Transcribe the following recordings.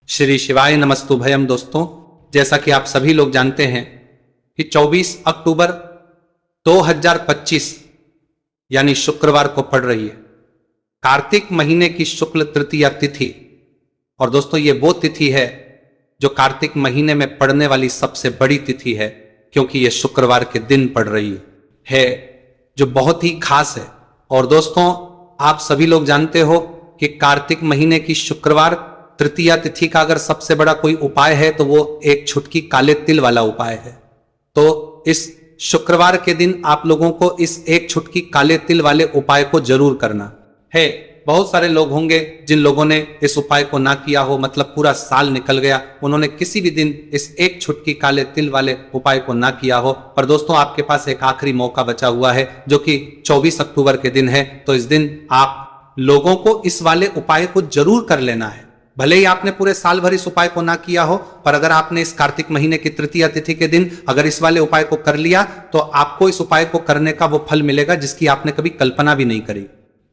श्री शिवाय नमस्तुभयम। दोस्तों, जैसा कि आप सभी लोग जानते हैं कि 24 अक्टूबर 2025 यानी शुक्रवार को पड़ रही है कार्तिक महीने की शुक्ल तृतीया तिथि। और दोस्तों, ये वो तिथि है जो कार्तिक महीने में पड़ने वाली सबसे बड़ी तिथि है, क्योंकि ये शुक्रवार के दिन पड़ रही है जो बहुत ही खास है। और दोस्तों, आप सभी लोग जानते हो कि कार्तिक महीने की शुक्रवार तृतीया तिथि का अगर सबसे बड़ा कोई उपाय है तो वो एक छुटकी काले तिल वाला उपाय है। तो इस शुक्रवार के दिन आप लोगों को इस एक छुटकी काले तिल वाले उपाय को जरूर करना है। बहुत सारे लोग होंगे जिन लोगों ने इस उपाय को ना किया हो, मतलब पूरा साल निकल गया, उन्होंने किसी भी दिन इस एक छुटकी काले तिल वाले उपाय को ना किया हो। पर दोस्तों, आपके पास एक आखिरी मौका बचा हुआ है जो कि 24 अक्टूबर के दिन है। तो इस दिन आप लोगों को इस वाले उपाय को जरूर कर लेना है। भले ही आपने पूरे साल भर इस उपाय को ना किया हो, पर अगर आपने इस कार्तिक महीने की तृतीया तिथि के दिन अगर इस वाले उपाय को कर लिया तो आपको इस उपाय को करने का वो फल मिलेगा जिसकी आपने कभी कल्पना भी नहीं करी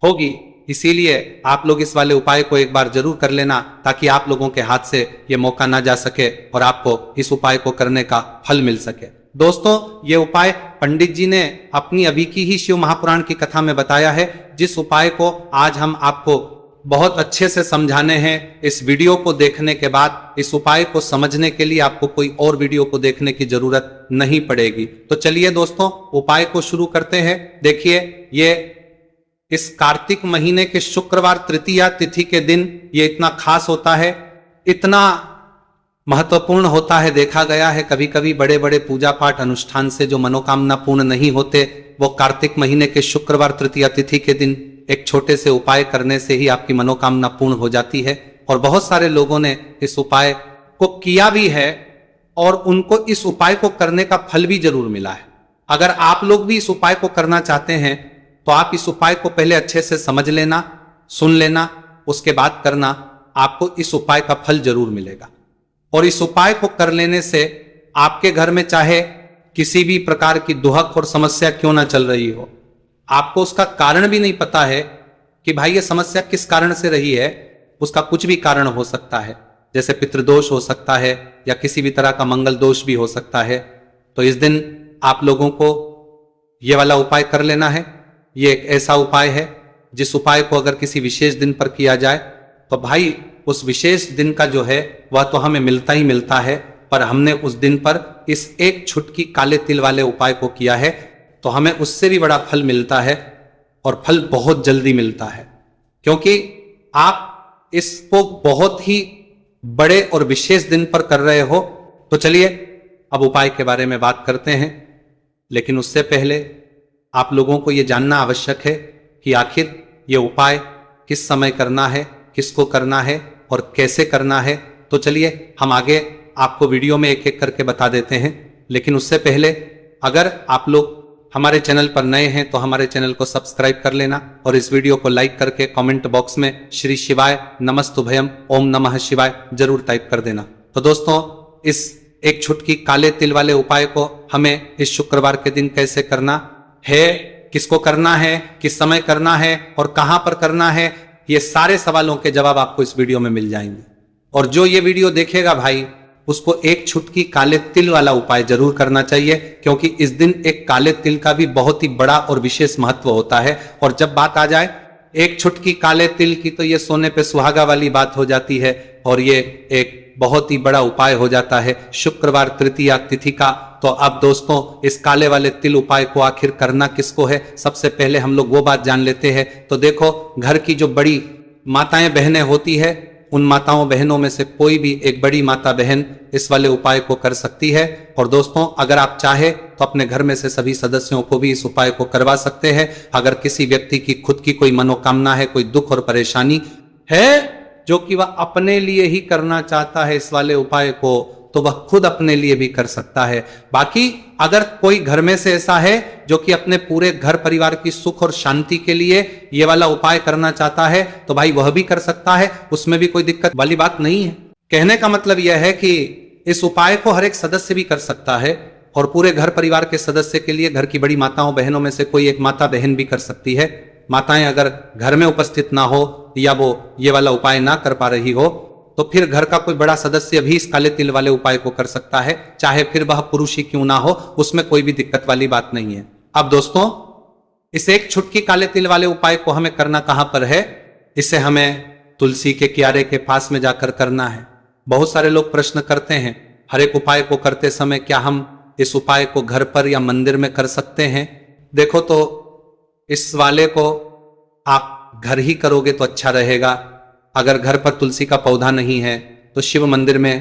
होगी। इसीलिए आप लोग इस वाले उपाय को एक बार जरूर कर लेना, ताकि आप लोगों के हाथ से ये मौका ना जा सके और आपको इस उपाय को करने का फल मिल सके। दोस्तों, ये उपाय पंडित जी ने अपनी अभी की ही शिव महापुराण की कथा में बताया है, जिस उपाय को आज हम आपको बहुत अच्छे से समझाने हैं। इस वीडियो को देखने के बाद इस उपाय को समझने के लिए आपको कोई और वीडियो को देखने की जरूरत नहीं पड़ेगी। तो चलिए दोस्तों, उपाय को शुरू करते हैं। देखिए, ये इस कार्तिक महीने के शुक्रवार तृतीया तिथि के दिन ये इतना खास होता है, इतना महत्वपूर्ण होता है। देखा गया है कभी कभी बड़े बड़े पूजा पाठ अनुष्ठान से जो मनोकामना पूर्ण नहीं होते, वो कार्तिक महीने के शुक्रवार तृतीया तिथि के दिन एक छोटे से उपाय करने से ही आपकी मनोकामना पूर्ण हो जाती है। और बहुत सारे लोगों ने इस उपाय को किया भी है और उनको इस उपाय को करने का फल भी जरूर मिला है। अगर आप लोग भी इस उपाय को करना चाहते हैं तो आप इस उपाय को पहले अच्छे से समझ लेना, सुन लेना, उसके बाद करना। आपको इस उपाय का फल जरूर मिलेगा। और इस उपाय को कर लेने से आपके घर में चाहे किसी भी प्रकार की दुहक और समस्या क्यों ना चल रही हो, आपको उसका कारण भी नहीं पता है कि भाई ये समस्या किस कारण से रही है, उसका कुछ भी कारण हो सकता है। जैसे पितृदोष हो सकता है या किसी भी तरह का मंगल दोष भी हो सकता है। तो इस दिन आप लोगों को ये वाला उपाय कर लेना है। ये एक ऐसा उपाय है जिस उपाय को अगर किसी विशेष दिन पर किया जाए तो भाई उस विशेष दिन का जो है वह तो हमें मिलता ही मिलता है, पर हमने उस दिन पर इस एक छुटकी काले तिल वाले उपाय को किया है तो हमें उससे भी बड़ा फल मिलता है, और फल बहुत जल्दी मिलता है, क्योंकि आप इसको बहुत ही बड़े और विशेष दिन पर कर रहे हो। तो चलिए अब उपाय के बारे में बात करते हैं। लेकिन उससे पहले आप लोगों को यह जानना आवश्यक है कि आखिर ये उपाय किस समय करना है, किसको करना है और कैसे करना है। तो चलिए हम आगे आपको वीडियो में एक एक करके बता देते हैं। लेकिन उससे पहले अगर आप लोग हमारे चैनल पर नए हैं तो हमारे चैनल को सब्सक्राइब कर लेना और इस वीडियो को लाइक करके कमेंट बॉक्स में श्री शिवाय नमस्तुभयम ओम नमः शिवाय जरूर टाइप कर देना। तो दोस्तों, इस एक छुटकी काले तिल वाले उपाय को हमें इस शुक्रवार के दिन कैसे करना है, किसको करना है, किस समय करना है और कहां पर करना है, ये सारे सवालों के जवाब आपको इस वीडियो में मिल जाएंगे। और जो ये वीडियो देखेगा भाई, उसको एक छुटकी काले तिल वाला उपाय जरूर करना चाहिए, क्योंकि इस दिन एक काले तिल का भी बहुत ही बड़ा और विशेष महत्व होता है। और जब बात आ जाए एक छुटकी काले तिल की, तो ये सोने पे सुहागा वाली बात हो जाती है और ये एक बहुत ही बड़ा उपाय हो जाता है शुक्रवार तृतीया तिथि का। तो अब दोस्तों, इस काले वाले तिल उपाय को आखिर करना किसको है, सबसे पहले हम लोग वो बात जान लेते हैं। तो देखो, घर की जो बड़ी माताएं बहनें होती है, उन माताओं बहनों में से कोई भी एक बड़ी माता बहन इस वाले उपाय को कर सकती है। और दोस्तों, अगर आप चाहे तो अपने घर में से सभी सदस्यों को भी इस उपाय को करवा सकते हैं। अगर किसी व्यक्ति की खुद की कोई मनोकामना है, कोई दुख और परेशानी है जो कि वह अपने लिए ही करना चाहता है इस वाले उपाय को, तो वह खुद अपने लिए भी कर सकता है। बाकी अगर कोई घर में से ऐसा है जो कि अपने पूरे घर परिवार की सुख और शांति के लिए ये वाला उपाय करना चाहता है, तो भाई वह भी कर सकता है, उसमें भी कोई दिक्कत वाली बात नहीं है। कहने का मतलब यह है कि इस उपाय को हर एक सदस्य भी कर सकता है और पूरे घर परिवार के सदस्य के लिए घर की बड़ी माताओं बहनों में से कोई एक माता बहन भी कर सकती है। माताएं अगर घर में उपस्थित ना हो या वो ये वाला उपाय ना कर पा रही हो तो फिर घर का कोई बड़ा सदस्य भी इस काले तिल वाले उपाय को कर सकता है, चाहे फिर वह पुरुष ही क्यों ना हो, उसमें कोई भी दिक्कत वाली बात नहीं है। अब दोस्तों, इस एक छुटकी काले तिल वाले उपाय को हमें करना कहां पर है? इसे हमें तुलसी के क्यारे के पास में जाकर करना है। बहुत सारे लोग प्रश्न करते हैं, हर एक उपाय को करते समय क्या हम इस उपाय को घर पर या मंदिर में कर सकते हैं? देखो, तो इस वाले को आप घर ही करोगे तो अच्छा रहेगा। अगर घर पर तुलसी का पौधा नहीं है तो शिव मंदिर में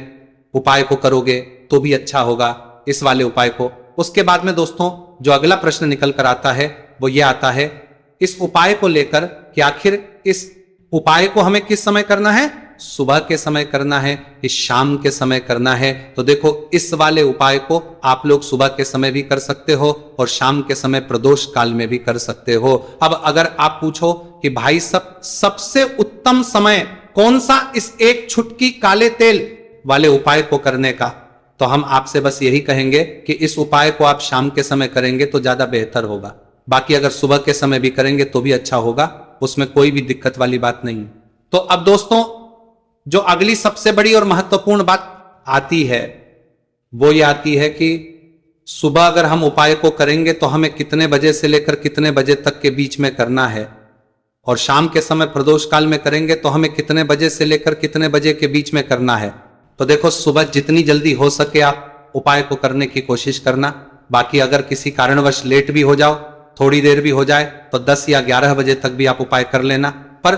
उपाय को करोगे तो भी अच्छा होगा इस वाले उपाय को। उसके बाद में दोस्तों, जो अगला प्रश्न निकल कर आता है वो ये आता है, इस उपाय को लेकर कि आखिर इस उपाय को हमें किस समय करना है? सुबह के समय करना है कि शाम के समय करना है? तो देखो, इस वाले उपाय को आप लोग सुबह के समय भी कर सकते हो और शाम के समय प्रदोष काल में भी कर सकते हो। अब अगर आप पूछो कि भाई सबसे उत्तम समय कौन सा इस एक छुटकी काले तेल वाले उपाय को करने का, तो हम आपसे बस यही कहेंगे कि इस उपाय को आप शाम के समय करेंगे तो ज्यादा बेहतर होगा। बाकी अगर सुबह के समय भी करेंगे तो भी अच्छा होगा, उसमें कोई भी दिक्कत वाली बात नहीं। तो अब दोस्तों, जो अगली सबसे बड़ी और महत्वपूर्ण बात आती है वो ये आती है कि सुबह अगर हम उपाय को करेंगे तो हमें कितने बजे से लेकर कितने बजे तक के बीच में करना है, और शाम के समय प्रदोष काल में करेंगे तो हमें कितने बजे से लेकर कितने बजे के बीच में करना है। तो देखो, सुबह जितनी जल्दी हो सके आप उपाय को करने की कोशिश करना। बाकी अगर किसी कारणवश लेट भी हो जाओ, थोड़ी देर भी हो जाए, तो 10 या 11 बजे तक भी आप उपाय कर लेना, पर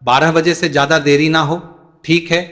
12 बजे से ज्यादा देरी ना हो, ठीक है?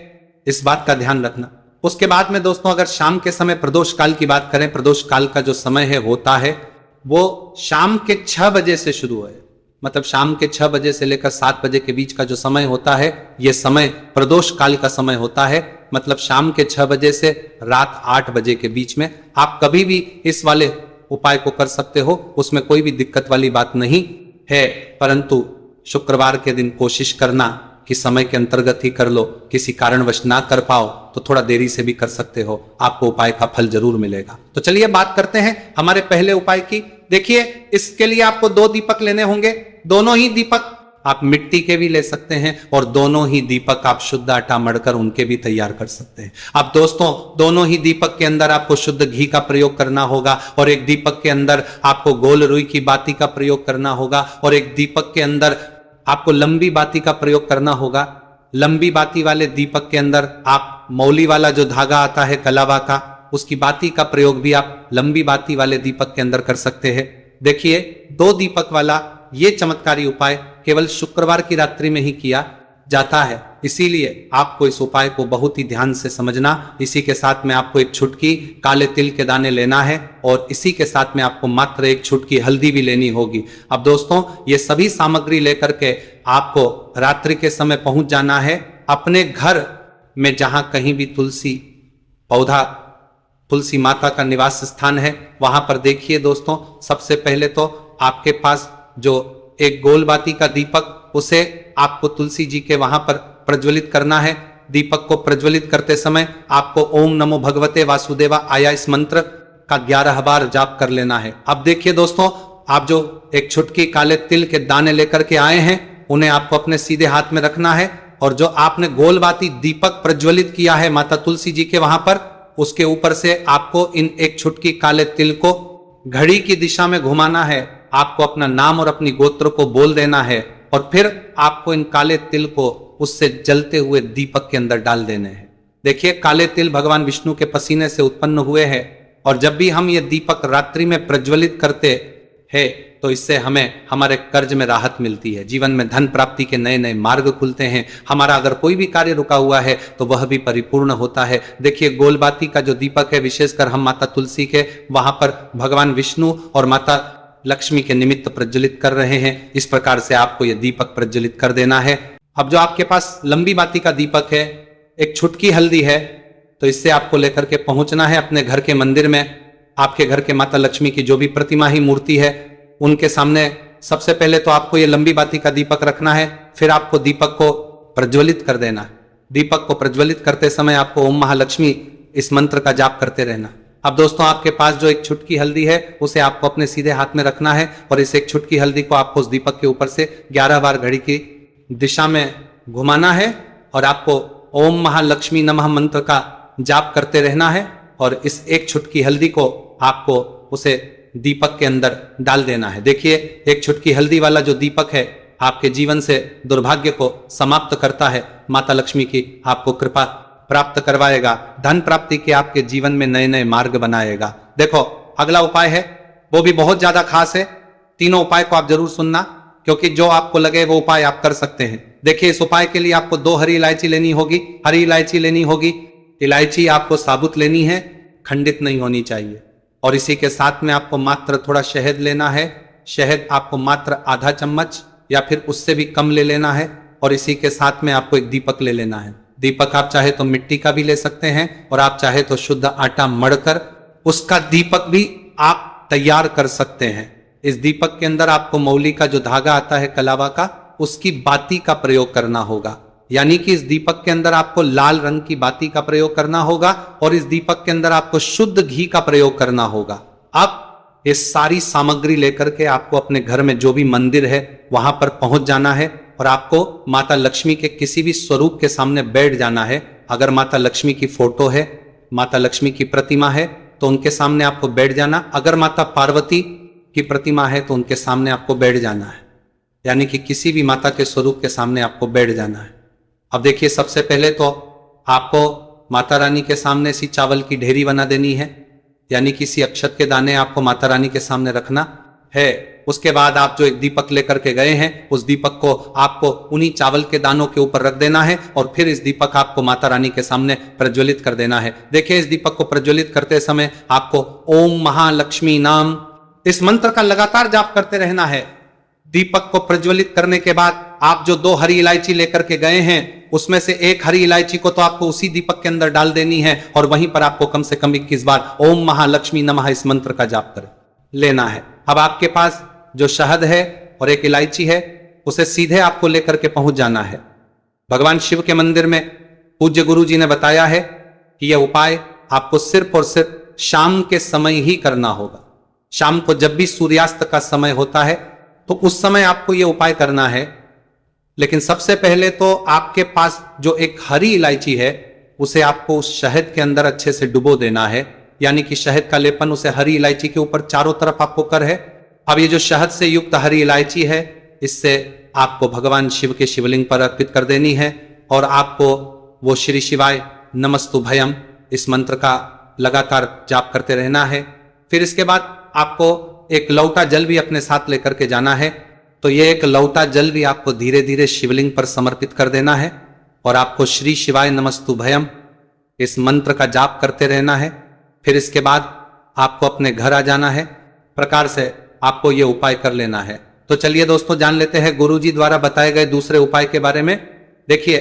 इस बात का ध्यान रखना। उसके बाद में दोस्तों, अगर शाम के समय प्रदोष काल की बात करें, प्रदोष काल का जो समय है होता है वो शाम के 6 बजे से शुरू है। मतलब शाम के 6 बजे से लेकर 7 बजे के बीच का जो समय होता है, यह समय प्रदोष काल का समय होता है। मतलब शाम के 6 बजे से रात 8 बजे के बीच में आप कभी भी इस वाले उपाय को कर सकते हो, उसमें कोई भी दिक्कत वाली बात नहीं है। परंतु शुक्रवार के दिन कोशिश करना कि समय के अंतर्गत ही कर लो। किसी कारणवश ना कर पाओ तो थोड़ा देरी से भी कर सकते हो, आपको उपाय का फल जरूर मिलेगा। तो चलिए बात करते हैं हमारे पहले उपाय की। देखिए, इसके लिए आपको 2 दीपक लेने होंगे। दोनों ही दीपक आप मिट्टी के भी ले सकते हैं और दोनों ही दीपक आप शुद्ध आटा मढ़कर उनके भी तैयार कर सकते हैं। अब दोस्तों, दोनों ही दीपक के अंदर आपको शुद्ध घी का प्रयोग करना होगा, और एक दीपक के अंदर आपको गोल रुई की बाती का प्रयोग करना होगा, और एक दीपक के अंदर आपको लंबी बाती का प्रयोग करना होगा। लंबी बाती वाले दीपक के अंदर आप मौली वाला जो धागा आता है कलावा का, उसकी बाती का प्रयोग भी आप लंबी बाती वाले दीपक के अंदर कर सकते हैं। देखिए, 2 दीपक वाला ये चमत्कारी उपाय केवल शुक्रवार की रात्रि में ही किया जाता है, इसीलिए आपको इस उपाय को बहुत ही ध्यान से समझना। इसी के साथ में आपको एक छुटकी काले तिल के दाने लेना है, और इसी के साथ में आपको मात्र एक छुटकी हल्दी भी लेनी होगी। अब दोस्तों, ये सभी सामग्री लेकर के आपको रात्रि के समय पहुंच जाना है अपने घर में, जहां कहीं भी तुलसी पौधा, तुलसी माता का निवास स्थान है, वहां पर देखिए दोस्तों, सबसे पहले तो आपके पास जो एक गोल बाती का दीपक, उसे आपको तुलसी जी के वहां पर प्रज्वलित करना है। दीपक को प्रज्वलित करते समय आपको ओम नमो भगवते वासुदेवा आया इस मंत्र का 11 बार जाप कर लेना है। अब देखिए दोस्तों, आप जो एक छुटकी काले तिल के दाने लेकर के आए हैं, उन्हें आपको अपने सीधे हाथ में रखना है, और जो आपने गोल बाती दीपक प्रज्वलित किया है माता तुलसी जी के वहां पर, उसके ऊपर से आपको इन एक छुटकी काले तिल को घड़ी की दिशा में घुमाना है। आपको अपना नाम और अपनी गोत्र को बोल देना है, और फिर आपको इन काले तिल को उससे जलते हुए दीपक के अंदर डाल देने हैं। देखिए, काले तिल भगवान विष्णु के पसीने से उत्पन्न हुए हैं, और जब भी हम ये दीपक रात्रि में प्रज्वलित करते हैं तो इससे हमें हमारे कर्ज में राहत मिलती है, जीवन में धन प्राप्ति के नए नए मार्ग खुलते हैं। हमारा अगर कोई भी कार्य रुका हुआ है तो वह भी परिपूर्ण होता है। देखिए, गोलबाती का जो दीपक है, विशेषकर हम माता तुलसी के वहां पर भगवान विष्णु और माता लक्ष्मी के निमित्त प्रज्वलित कर रहे हैं। इस प्रकार से आपको यह दीपक प्रज्वलित कर देना है। अब जो आपके पास लंबी बाती का दीपक है, एक छुटकी हल्दी है, तो इससे आपको लेकर के पहुंचना है अपने घर के मंदिर में। आपके घर के माता लक्ष्मी की जो भी प्रतिमा ही मूर्ति है, उनके सामने सबसे पहले तो आपको ये लंबी बाती का दीपक रखना है, फिर आपको दीपक को प्रज्वलित कर देना है। दीपक को प्रज्वलित करते समय आपको ओम महालक्ष्मी इस मंत्र का जाप करते रहना। अब दोस्तों, आपके पास जो एक छुटकी हल्दी है, उसे आपको अपने सीधे हाथ में रखना है, और इस एक छुटकी हल्दी को आपको उस दीपक के ऊपर से 11 बार घड़ी की दिशा में घुमाना है, और आपको ओम महालक्ष्मी नमः मंत्र का जाप करते रहना है और इस एक चुटकी हल्दी को आपको उसे दीपक के अंदर डाल देना है। देखिए, एक चुटकी हल्दी वाला जो दीपक है आपके जीवन से दुर्भाग्य को समाप्त करता है, माता लक्ष्मी की आपको कृपा प्राप्त करवाएगा, धन प्राप्ति के आपके जीवन में नए नए मार्ग बनाएगा। देखो, अगला उपाय है वो भी बहुत ज्यादा खास है। तीनों उपाय को आप जरूर सुनना, क्योंकि जो आपको लगे वो उपाय आप कर सकते हैं। देखिए, इस उपाय के लिए आपको 2 हरी इलायची लेनी होगी। हरी इलायची लेनी होगी। इलायची आपको साबुत लेनी है, खंडित नहीं होनी चाहिए। और इसी के साथ में आपको मात्र थोड़ा शहद लेना है। शहद आपको मात्र आधा चम्मच या फिर उससे भी कम ले लेना है। और इसी के साथ में आपको एक दीपक ले लेना है। दीपक आप चाहे तो मिट्टी का भी ले सकते हैं और आप चाहे तो शुद्ध आटा मढ़कर उसका दीपक भी आप तैयार कर सकते हैं। इस दीपक के अंदर आपको मौली का जो धागा आता है कलावा का, उसकी बाती का प्रयोग करना होगा। यानी कि इस दीपक के अंदर आपको लाल रंग की बाती का प्रयोग करना होगा और इस दीपक के अंदर आपको शुद्ध घी का प्रयोग करना होगा। अब ये सारी सामग्री लेकर के आपको अपने घर में जो भी मंदिर है वहां पर पहुंच जाना है और आपको माता लक्ष्मी के किसी भी स्वरूप के सामने बैठ जाना है। अगर माता लक्ष्मी की फोटो है, माता लक्ष्मी की प्रतिमा है तो उनके सामने आपको बैठ जाना। अगर माता पार्वती की प्रतिमा है तो उनके सामने आपको बैठ जाना है। यानी कि किसी भी माता के स्वरूप के सामने आपको बैठ जाना है। अब देखिए, सबसे पहले तो आपको माता रानी के सामने सी चावल की ढेरी बना देनी है, यानी किसी अक्षत के दाने आपको माता रानी के सामने रखना है। उसके बाद आप जो एक दीपक लेकर के गए हैं उस दीपक को आपको उन्हीं चावल के दानों के ऊपर रख देना है और फिर इस दीपक आपको माता रानी के सामने प्रज्वलित कर देना है। देखिए, इस दीपक को प्रज्वलित करते समय आपको ओम महालक्ष्मी नाम इस मंत्र का लगातार जाप करते रहना है। दीपक को प्रज्वलित करने के बाद आप जो 2 हरी इलायची लेकर के गए हैं उसमें से एक हरी इलायची को तो आपको उसी दीपक के अंदर डाल देनी है और वहीं पर आपको कम से कम 21 बार ओम महालक्ष्मी नमः इस मंत्र का जाप कर लेना है। अब आपके पास जो शहद है और एक इलायची है उसे सीधे आपको लेकर के पहुंच जाना है। भगवान शिव के मंदिर में पूज्य गुरु जी ने बताया है कि यह उपाय आपको सिर्फ और सिर्फ शाम के समय ही करना होगा। शाम को जब भी सूर्यास्त का समय होता है तो उस समय आपको यह उपाय करना है। लेकिन सबसे पहले तो आपके पास जो एक हरी इलायची है उसे आपको उस शहद के अंदर अच्छे से डुबो देना है। यानी कि शहद का लेपन उसे हरी इलायची के ऊपर चारों तरफ आपको कर है। अब ये जो शहद से युक्त हरी इलायची है इससे आपको भगवान शिव के शिवलिंग पर अर्पित कर देनी है और आपको वो श्री शिवाय नमस्तुभयम इस मंत्र का लगातार जाप करते रहना है। फिर इसके बाद आपको एक लौटा जल भी अपने साथ लेकर के जाना है। तो ये एक लौटा जल भी आपको धीरे धीरे शिवलिंग पर समर्पित कर देना है और आपको श्री शिवाय नमस्तुभयम इस मंत्र का जाप करते रहना है। फिर इसके बाद आपको अपने घर आ जाना है। प्रकार से आपको ये उपाय कर लेना है। तो चलिए दोस्तों, जान लेते हैं गुरुजी द्वारा बताए गए दूसरे उपाय के बारे में। देखिए,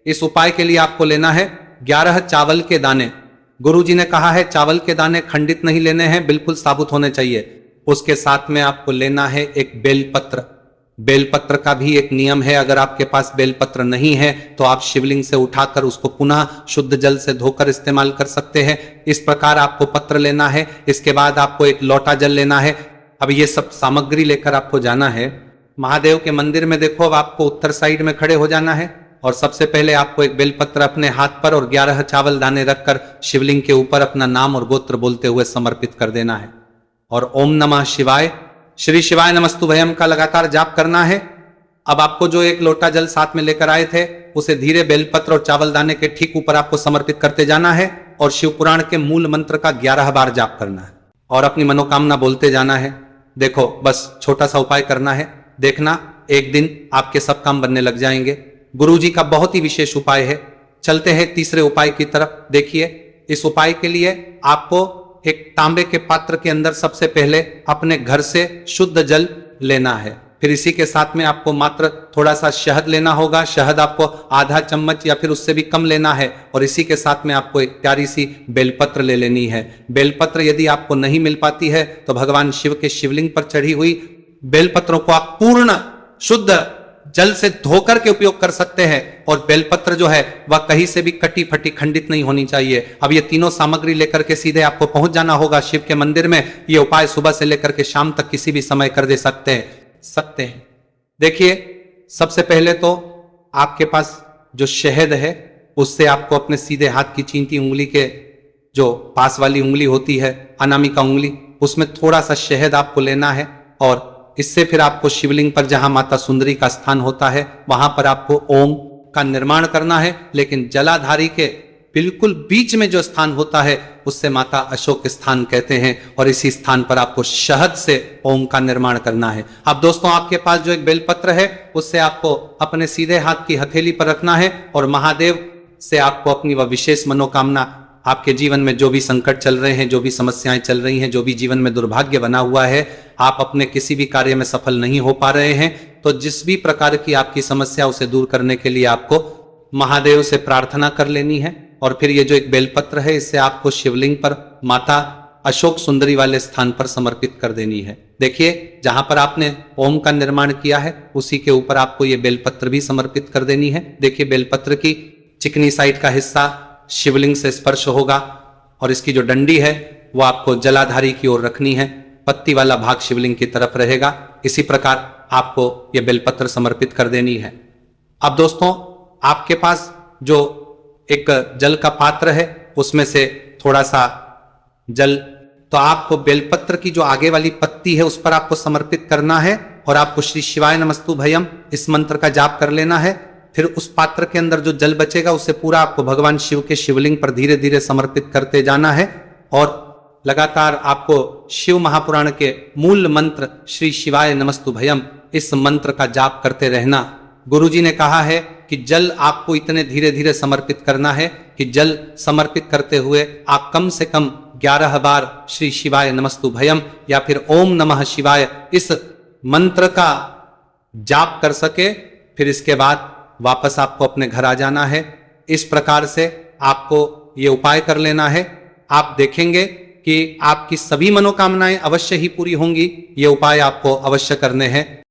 इस उपाय के लिए आपको लेना है 11 चावल के दाने। गुरुजी ने कहा है चावल के दाने खंडित नहीं लेने हैं, बिल्कुल साबुत होने चाहिए। उसके साथ में आपको लेना है एक बेलपत्र। बेलपत्र का भी एक नियम है, अगर आपके पास बेलपत्र नहीं है तो आप शिवलिंग से उठाकर उसको पुनः शुद्ध जल से धोकर इस्तेमाल कर सकते हैं। इस प्रकार आपको पत्र लेना है। इसके बाद आपको एक लोटा जल लेना है। अब ये सब सामग्री लेकर आपको जाना है महादेव के मंदिर में। देखो, अब आपको उत्तर साइड में खड़े हो जाना है और सबसे पहले आपको एक बेलपत्र अपने हाथ पर और 11 चावल दाने रखकर शिवलिंग के ऊपर अपना नाम और गोत्र बोलते हुए समर्पित कर देना है और ओम नमः शिवाय श्री शिवाय नमस्तुभयम का लगातार जाप करना है। अब आपको जो एक लोटा जल साथ में लेकर आए थे उसे धीरे बेलपत्र और चावल दाने के ठीक ऊपर आपको समर्पित करते जाना है और शिव पुराण के मूल मंत्र का 11 बार जाप करना है और अपनी मनोकामना बोलते जाना है। देखो, बस छोटा सा उपाय करना है, देखना एक दिन आपके सब काम बनने लग जाएंगे। गुरुजी का बहुत ही विशेष उपाय है। चलते हैं तीसरे उपाय की तरफ। देखिए, इस उपाय के लिए आपको एक तांबे के पात्र के अंदर सबसे पहले अपने घर से शुद्ध जल लेना है। फिर इसी के साथ में आपको मात्र थोड़ा सा शहद लेना होगा। शहद आपको आधा चम्मच या फिर उससे भी कम लेना है और इसी के साथ में आपको एक प्यारी सी बेलपत्र ले लेनी है। बेलपत्र यदि आपको नहीं मिल पाती है तो भगवान शिव के शिवलिंग पर चढ़ी हुई बेलपत्रों को आप पूर्ण शुद्ध जल से धोकर के उपयोग कर सकते हैं और बेलपत्र जो है वह कहीं से भी कटी फटी खंडित नहीं होनी चाहिए। अब ये तीनों सामग्री लेकर के सीधे आपको पहुंच जाना होगा शिव के मंदिर में। ये उपाय सुबह से लेकर के शाम तक किसी भी समय कर दे सकते हैं। देखिए, सबसे पहले तो आपके पास जो शहद है उससे आपको अपने सीधे हाथ की चींटी उंगली के जो पास वाली उंगली होती है, अनामिका उंगली, उसमें थोड़ा सा शहद आपको लेना है और इससे फिर आपको शिवलिंग पर जहां माता सुंदरी का स्थान होता है वहां पर आपको ओम का निर्माण करना है। लेकिन जलाधारी के बिल्कुल बीच में जो स्थान होता है उससे माता अशोक स्थान कहते हैं और इसी स्थान पर आपको शहद से ओम का निर्माण करना है। अब दोस्तों आपके पास जो एक बेलपत्र है उससे आपको अपने सीधे हाथ की हथेली पर रखना है और महादेव से आपको अपनी वह विशेष मनोकामना, आपके जीवन में जो भी संकट चल रहे हैं, जो भी समस्याएं चल रही हैं, जो भी जीवन में दुर्भाग्य बना हुआ है, आप अपने किसी भी कार्य में सफल नहीं हो पा रहे हैं, तो जिस भी प्रकार की आपकी समस्या उसे दूर करने के लिए आपको महादेव से प्रार्थना कर लेनी है। और फिर ये जो एक बेलपत्र है इससे आपको शिवलिंग पर माता अशोक सुंदरी वाले स्थान पर समर्पित कर देनी है। देखिए जहां पर आपने ओम का निर्माण किया है उसी के ऊपर आपको ये बेलपत्र भी समर्पित कर देनी है। देखिए बेलपत्र की चिकनी साइड का हिस्सा शिवलिंग से स्पर्श होगा और इसकी जो डंडी है वो आपको जलाधारी की ओर रखनी है, पत्ती वाला भाग शिवलिंग की तरफ रहेगा। इसी प्रकार आपको ये बेलपत्र समर्पित कर देनी है। अब दोस्तों आपके पास जो एक जल का पात्र है उसमें से थोड़ा सा जल तो आपको बेलपत्र की जो आगे वाली पत्ती है उस पर आपको समर्पित करना है और आपको श्री शिवाय नमस्तु भयम इस मंत्र का जाप कर लेना है। फिर उस पात्र के अंदर जो जल बचेगा उससे पूरा आपको भगवान शिव के शिवलिंग पर धीरे धीरे समर्पित करते जाना है और लगातार आपको शिव महापुराण के मूल मंत्र श्री शिवाय नमस्तु भयम इस मंत्र का जाप करते रहना। गुरुजी ने कहा है कि जल आपको इतने धीरे धीरे समर्पित करना है कि जल समर्पित करते हुए आप कम से कम 11 बार श्री शिवाय नमस्तु भयम या फिर ओम नमः शिवाय इस मंत्र का जाप कर सके। फिर इसके बाद वापस आपको अपने घर आ जाना है। इस प्रकार से आपको ये उपाय कर लेना है। आप देखेंगे कि आपकी सभी मनोकामनाएं अवश्य ही पूरी होंगी। ये उपाय आपको अवश्य करने हैं।